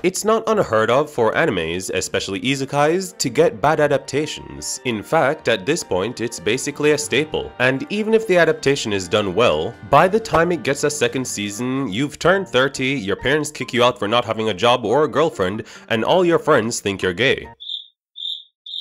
It's not unheard of for animes, especially isekais, to get bad adaptations. In fact, at this point, it's basically a staple. And even if the adaptation is done well, by the time it gets a second season, you've turned 30, your parents kick you out for not having a job or a girlfriend, and all your friends think you're gay.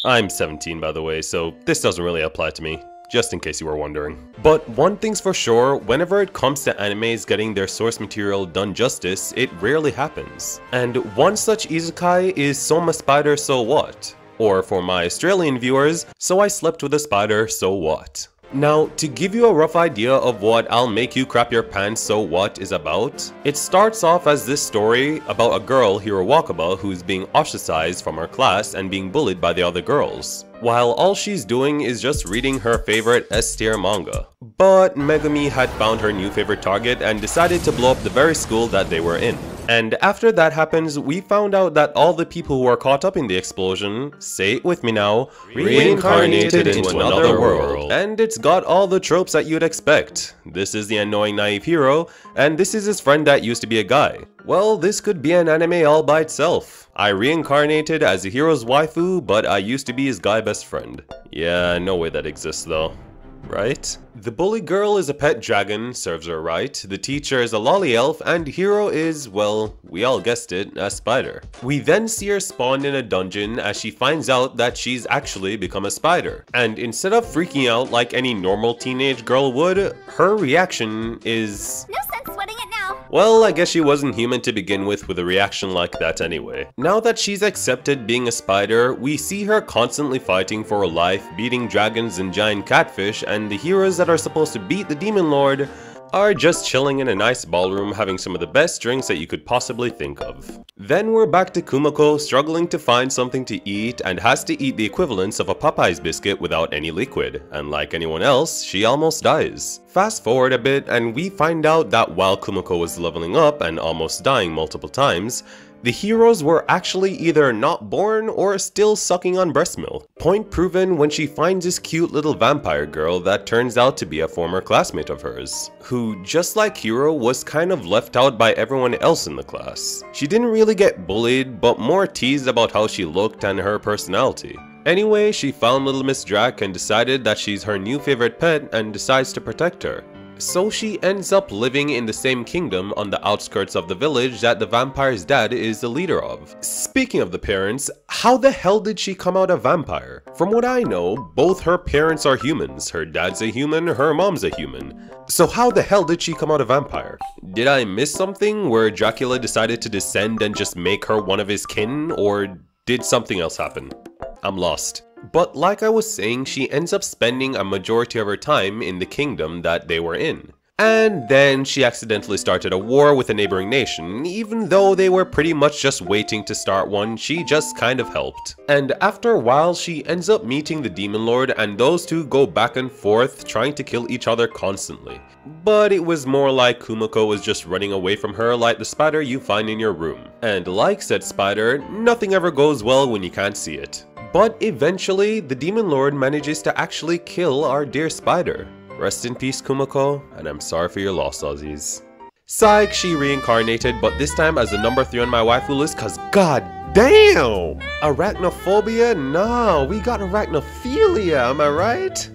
I'm 17 by the way, so this doesn't really apply to me. Just in case you were wondering. But one thing's for sure, whenever it comes to animes getting their source material done justice, it rarely happens. And one such isekai is Soma Spider So What? Or for my Australian viewers, So I Slept with a Spider So What? Now, to give you a rough idea of what I'll Make You Crap Your Pants So What is about, it starts off as this story about a girl, Hiiro Wakaba, who's being ostracized from her class and being bullied by the other girls, while all she's doing is just reading her favorite S-tier manga. But Megumi had found her new favorite target and decided to blow up the very school that they were in. And after that happens, we found out that all the people who were caught up in the explosion, say it with me now, reincarnated into another world. And it's got all the tropes that you'd expect. This is the annoying naive hero, and this is his friend that used to be a guy. Well, this could be an anime all by itself. I reincarnated as the hero's waifu, but I used to be his guy best friend. Yeah, no way that exists though. Right? The bully girl is a pet dragon, serves her right, the teacher is a loli elf, and Hiro is, well, we all guessed it, a spider. We then see her spawned in a dungeon as she finds out that she's actually become a spider. And instead of freaking out like any normal teenage girl would, her reaction is... No sense sweating it now. Well, I guess she wasn't human to begin with a reaction like that anyway. Now that she's accepted being a spider, we see her constantly fighting for her life, beating dragons and giant catfish, and the heroes that are supposed to beat the demon lord are just chilling in a nice ballroom having some of the best drinks that you could possibly think of. Then we're back to Kumiko struggling to find something to eat and has to eat the equivalence of a Popeye's biscuit without any liquid, and like anyone else, she almost dies. Fast forward a bit and we find out that while Kumiko was leveling up and almost dying multiple times, the heroes were actually either not born or still sucking on breast milk. Point proven when she finds this cute little vampire girl that turns out to be a former classmate of hers, who, just like Hiro, was kind of left out by everyone else in the class. She didn't really get bullied, but more teased about how she looked and her personality. Anyway, she found little Miss Drac and decided that she's her new favorite pet and decides to protect her. So she ends up living in the same kingdom on the outskirts of the village that the vampire's dad is the leader of. Speaking of the parents, how the hell did she come out a vampire? From what I know, both her parents are humans. Her dad's a human, her mom's a human. So how the hell did she come out a vampire? Did I miss something where Dracula decided to descend and just make her one of his kin, or did something else happen? I'm lost. But like I was saying, she ends up spending a majority of her time in the kingdom that they were in. And then she accidentally started a war with a neighboring nation. Even though they were pretty much just waiting to start one, she just kind of helped. And after a while, she ends up meeting the demon lord, and those two go back and forth trying to kill each other constantly. But it was more like Kumiko was just running away from her like the spider you find in your room. And like said spider, nothing ever goes well when you can't see it. But eventually, the demon lord manages to actually kill our dear spider. Rest in peace, Kumiko, and I'm sorry for your loss, Aussies. Psych, she reincarnated, but this time as the number 3 on my waifu list, cause god damn! Arachnophobia? No, we got arachnophilia, am I right?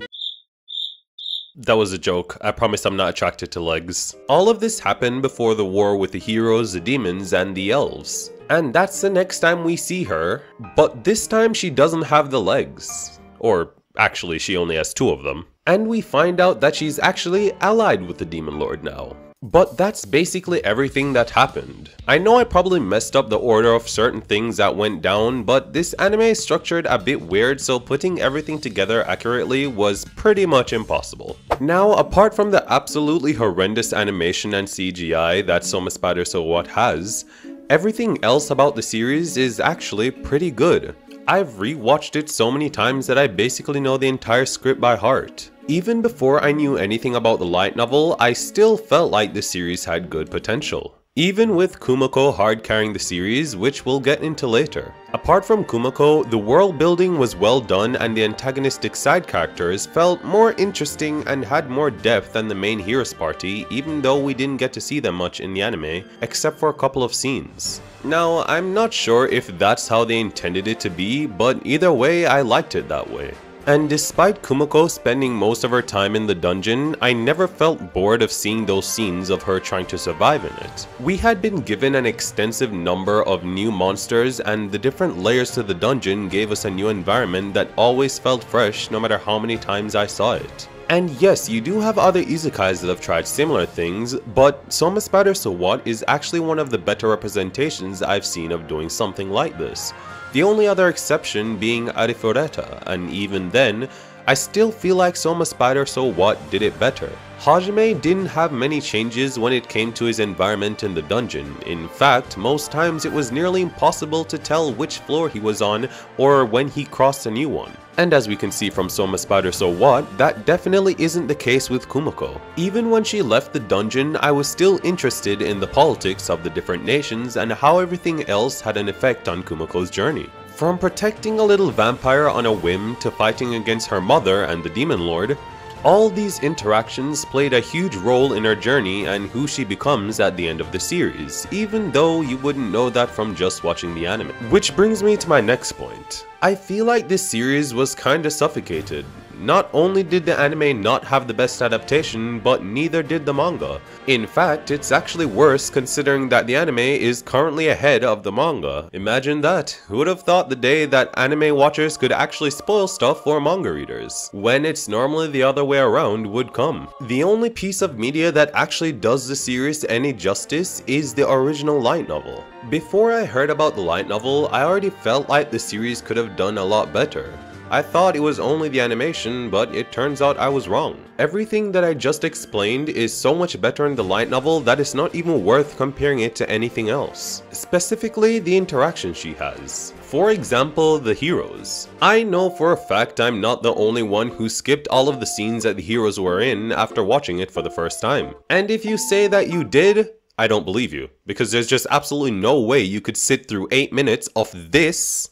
That was a joke. I promise I'm not attracted to legs. All of this happened before the war with the heroes, the demons, and the elves. And that's the next time we see her, but this time she doesn't have the legs. Or actually, she only has 2 of them. And we find out that she's actually allied with the demon lord now. But that's basically everything that happened. I know I probably messed up the order of certain things that went down, but this anime is structured a bit weird, so putting everything together accurately was pretty much impossible. Now, apart from the absolutely horrendous animation and CGI that Soma Spider So What has, everything else about the series is actually pretty good. I've rewatched it so many times that I basically know the entire script by heart. Even before I knew anything about the light novel, I still felt like the series had good potential. even with Kumiko hard carrying the series, which we'll get into later. Apart from Kumiko, the world building was well done and the antagonistic side characters felt more interesting and had more depth than the main hero's party, even though we didn't get to see them much in the anime, except for a couple of scenes. Now, I'm not sure if that's how they intended it to be, but either way, I liked it that way. And despite Kumiko spending most of her time in the dungeon, I never felt bored of seeing those scenes of her trying to survive in it. We had been given an extensive number of new monsters, and the different layers to the dungeon gave us a new environment that always felt fresh no matter how many times I saw it. And yes, you do have other isekais that have tried similar things, but Soma Spider So What is actually one of the better representations I've seen of doing something like this. The only other exception being Arifureta, and even then, I still feel like Soma Spider So What did it better. Hajime didn't have many changes when it came to his environment in the dungeon. In fact, most times it was nearly impossible to tell which floor he was on or when he crossed a new one. And as we can see from Soma Spider So What, that definitely isn't the case with Kumiko. Even when she left the dungeon, I was still interested in the politics of the different nations and how everything else had an effect on Kumiko's journey. From protecting a little vampire on a whim to fighting against her mother and the demon lord, all these interactions played a huge role in her journey and who she becomes at the end of the series, even though you wouldn't know that from just watching the anime. Which brings me to my next point. I feel like this series was kinda suffocated. Not only did the anime not have the best adaptation, but neither did the manga. In fact, it's actually worse considering that the anime is currently ahead of the manga. Imagine that. Who would have thought the day that anime watchers could actually spoil stuff for manga readers, when it's normally the other way around, would come. The only piece of media that actually does the series any justice is the original light novel. Before I heard about the light novel, I already felt like the series could have done a lot better. I thought it was only the animation, but it turns out I was wrong. Everything that I just explained is so much better in the light novel that it's not even worth comparing it to anything else. Specifically, the interaction she has. For example, the heroes. I know for a fact I'm not the only one who skipped all of the scenes that the heroes were in after watching it for the first time. And if you say that you did, I don't believe you, because there's just absolutely no way you could sit through 8 minutes of this.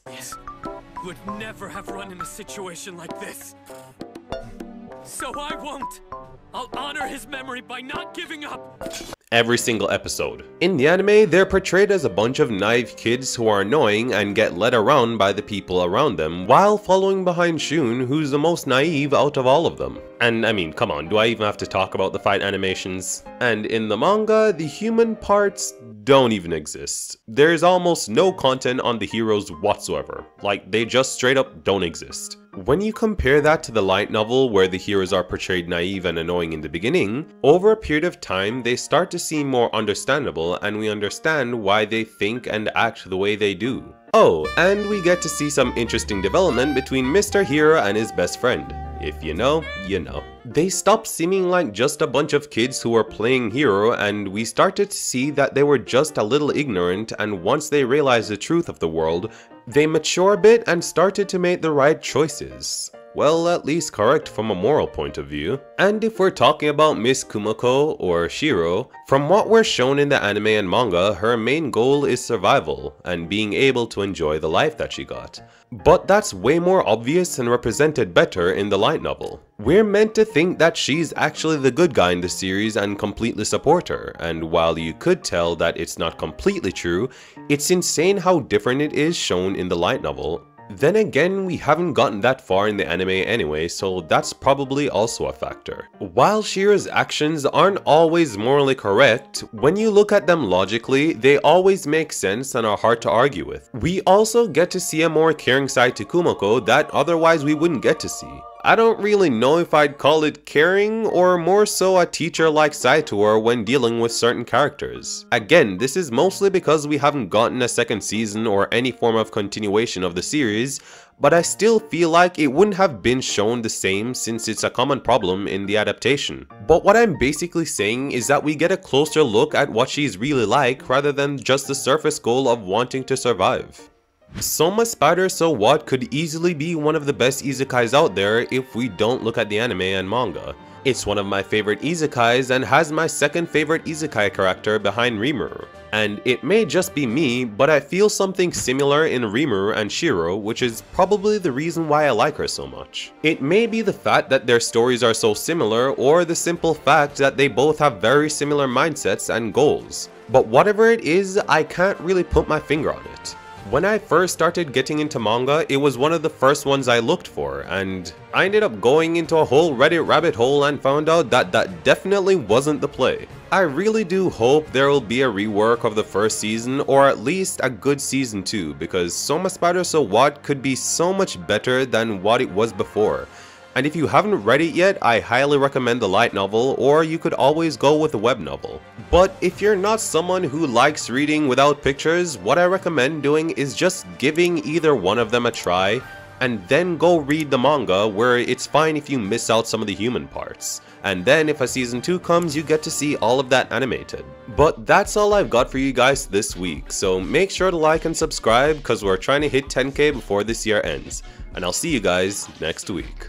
Would never have run in a situation like this. So I won't. I'll honor his memory by not giving up. Every single episode. In the anime, they're portrayed as a bunch of naive kids who are annoying and get led around by the people around them while following behind Shun, who's the most naive out of all of them. And I mean, come on, do I even have to talk about the fight animations? And in the manga, the human parts don't even exist. There's almost no content on the heroes whatsoever. Like, they just straight up don't exist. When you compare that to the light novel where the heroes are portrayed naive and annoying in the beginning, over a period of time they start to seem more understandable and we understand why they think and act the way they do. Oh, and we get to see some interesting development between Mr. Hero and his best friend. If you know, you know. They stopped seeming like just a bunch of kids who were playing hero and we started to see that they were just a little ignorant, and once they realized the truth of the world, they mature a bit and started to make the right choices. Well, at least correct from a moral point of view. And if we're talking about Miss Kumiko, or Shiro, from what we're shown in the anime and manga, her main goal is survival and being able to enjoy the life that she got. But that's way more obvious and represented better in the light novel. We're meant to think that she's actually the good guy in the series and completely support her, and while you could tell that it's not completely true, it's insane how different it is shown in the light novel. Then again, we haven't gotten that far in the anime anyway, so that's probably also a factor. While Shiro's actions aren't always morally correct, when you look at them logically, they always make sense and are hard to argue with. We also get to see a more caring side to Kumiko that otherwise we wouldn't get to see. I don't really know if I'd call it caring or more so a teacher-like side to her when dealing with certain characters. Again, this is mostly because we haven't gotten a second season or any form of continuation of the series, but I still feel like it wouldn't have been shown the same since it's a common problem in the adaptation. But what I'm basically saying is that we get a closer look at what she's really like rather than just the surface goal of wanting to survive. Soma Spider So What could easily be one of the best isekais out there if we don't look at the anime and manga. It's one of my favorite isekais and has my second favorite isekai character behind Rimuru. And it may just be me, but I feel something similar in Rimuru and Shiro, which is probably the reason why I like her so much. It may be the fact that their stories are so similar, or the simple fact that they both have very similar mindsets and goals. But whatever it is, I can't really put my finger on it. When I first started getting into manga, it was one of the first ones I looked for, and I ended up going into a whole Reddit rabbit hole and found out that that definitely wasn't the play. I really do hope there will be a rework of the first season, or at least a good season 2, because Soma Spider So What could be so much better than what it was before. And if you haven't read it yet, I highly recommend the light novel, or you could always go with the web novel. But if you're not someone who likes reading without pictures, what I recommend doing is just giving either one of them a try, and then go read the manga, where it's fine if you miss out some of the human parts. And then if a season 2 comes, you get to see all of that animated. But that's all I've got for you guys this week, so make sure to like and subscribe, cause we're trying to hit 10k before this year ends. And I'll see you guys next week.